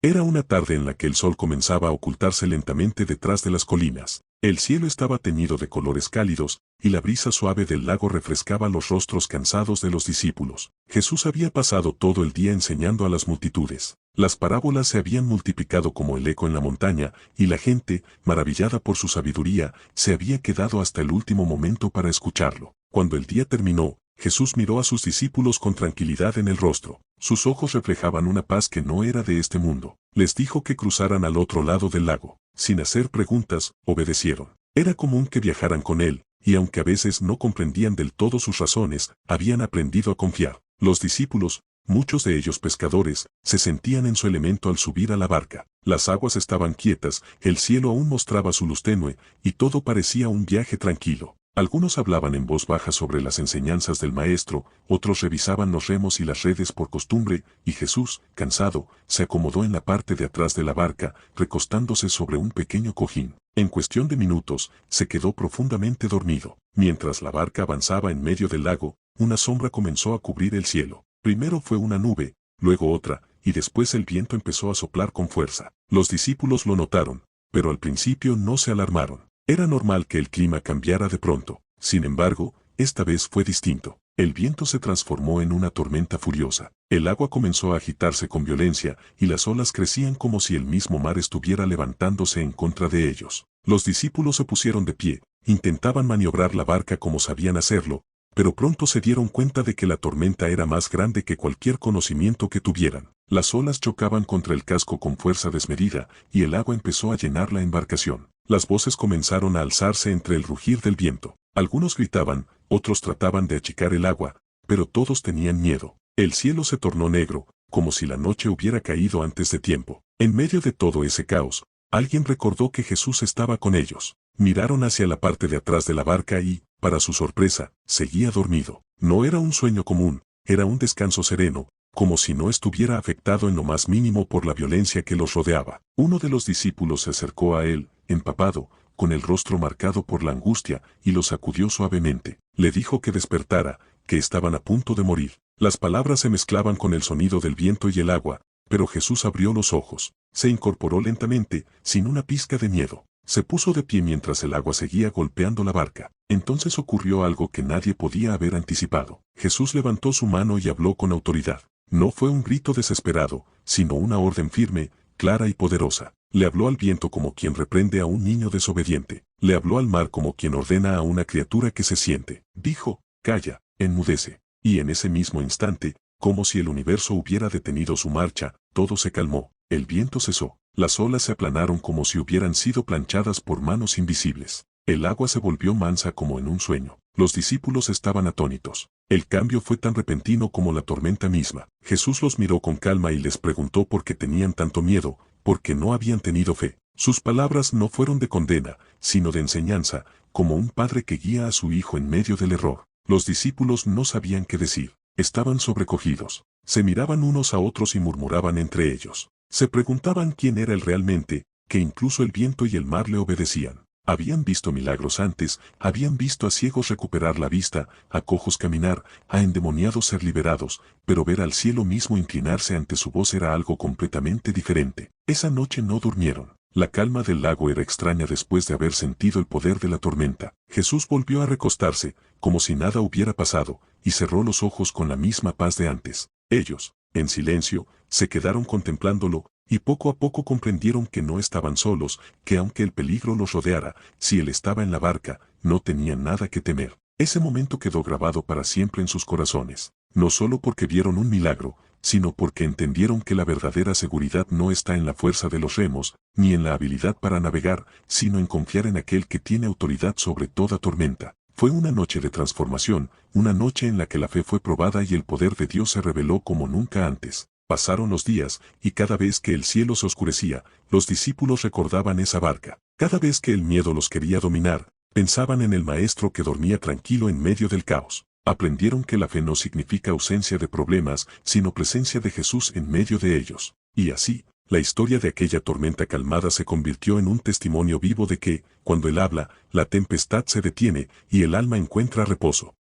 Era una tarde en la que el sol comenzaba a ocultarse lentamente detrás de las colinas. El cielo estaba teñido de colores cálidos, y la brisa suave del lago refrescaba los rostros cansados de los discípulos. Jesús había pasado todo el día enseñando a las multitudes. Las parábolas se habían multiplicado como el eco en la montaña, y la gente, maravillada por su sabiduría, se había quedado hasta el último momento para escucharlo. Cuando el día terminó, Jesús miró a sus discípulos con tranquilidad en el rostro. Sus ojos reflejaban una paz que no era de este mundo. Les dijo que cruzaran al otro lado del lago. Sin hacer preguntas, obedecieron. Era común que viajaran con él, y aunque a veces no comprendían del todo sus razones, habían aprendido a confiar. Los discípulos, muchos de ellos pescadores, se sentían en su elemento al subir a la barca. Las aguas estaban quietas, el cielo aún mostraba su luz tenue, y todo parecía un viaje tranquilo. Algunos hablaban en voz baja sobre las enseñanzas del Maestro, otros revisaban los remos y las redes por costumbre, y Jesús, cansado, se acomodó en la parte de atrás de la barca, recostándose sobre un pequeño cojín. En cuestión de minutos, se quedó profundamente dormido. Mientras la barca avanzaba en medio del lago, una sombra comenzó a cubrir el cielo. Primero fue una nube, luego otra, y después el viento empezó a soplar con fuerza. Los discípulos lo notaron, pero al principio no se alarmaron. Era normal que el clima cambiara de pronto. Sin embargo, esta vez fue distinto. El viento se transformó en una tormenta furiosa. El agua comenzó a agitarse con violencia, y las olas crecían como si el mismo mar estuviera levantándose en contra de ellos. Los discípulos se pusieron de pie, intentaban maniobrar la barca como sabían hacerlo, pero pronto se dieron cuenta de que la tormenta era más grande que cualquier conocimiento que tuvieran. Las olas chocaban contra el casco con fuerza desmedida, y el agua empezó a llenar la embarcación. Las voces comenzaron a alzarse entre el rugir del viento. Algunos gritaban, otros trataban de achicar el agua, pero todos tenían miedo. El cielo se tornó negro, como si la noche hubiera caído antes de tiempo. En medio de todo ese caos, alguien recordó que Jesús estaba con ellos. Miraron hacia la parte de atrás de la barca y, para su sorpresa, seguía dormido. No era un sueño común, era un descanso sereno, como si no estuviera afectado en lo más mínimo por la violencia que los rodeaba. Uno de los discípulos se acercó a él, empapado, con el rostro marcado por la angustia, y lo sacudió suavemente. Le dijo que despertara, que estaban a punto de morir. Las palabras se mezclaban con el sonido del viento y el agua, pero Jesús abrió los ojos. Se incorporó lentamente, sin una pizca de miedo. Se puso de pie mientras el agua seguía golpeando la barca. Entonces ocurrió algo que nadie podía haber anticipado. Jesús levantó su mano y habló con autoridad. No fue un grito desesperado, sino una orden firme, clara y poderosa. Le habló al viento como quien reprende a un niño desobediente. Le habló al mar como quien ordena a una criatura que se siente. Dijo, calla, enmudece. Y en ese mismo instante, como si el universo hubiera detenido su marcha, todo se calmó. El viento cesó. Las olas se aplanaron como si hubieran sido planchadas por manos invisibles. El agua se volvió mansa como en un sueño. Los discípulos estaban atónitos. El cambio fue tan repentino como la tormenta misma. Jesús los miró con calma y les preguntó por qué tenían tanto miedo, porque no habían tenido fe. Sus palabras no fueron de condena, sino de enseñanza, como un padre que guía a su hijo en medio del error. Los discípulos no sabían qué decir. Estaban sobrecogidos. Se miraban unos a otros y murmuraban entre ellos. Se preguntaban quién era él realmente, que incluso el viento y el mar le obedecían. Habían visto milagros antes, habían visto a ciegos recuperar la vista, a cojos caminar, a endemoniados ser liberados, pero ver al cielo mismo inclinarse ante su voz era algo completamente diferente. Esa noche no durmieron. La calma del lago era extraña después de haber sentido el poder de la tormenta. Jesús volvió a recostarse, como si nada hubiera pasado, y cerró los ojos con la misma paz de antes. Ellos, en silencio, se quedaron contemplándolo, y poco a poco comprendieron que no estaban solos, que aunque el peligro los rodeara, si él estaba en la barca, no tenían nada que temer. Ese momento quedó grabado para siempre en sus corazones, no solo porque vieron un milagro, sino porque entendieron que la verdadera seguridad no está en la fuerza de los remos, ni en la habilidad para navegar, sino en confiar en aquel que tiene autoridad sobre toda tormenta. Fue una noche de transformación, una noche en la que la fe fue probada y el poder de Dios se reveló como nunca antes. Pasaron los días, y cada vez que el cielo se oscurecía, los discípulos recordaban esa barca. Cada vez que el miedo los quería dominar, pensaban en el Maestro que dormía tranquilo en medio del caos. Aprendieron que la fe no significa ausencia de problemas, sino presencia de Jesús en medio de ellos. Y así, la historia de aquella tormenta calmada se convirtió en un testimonio vivo de que, cuando Él habla, la tempestad se detiene y el alma encuentra reposo.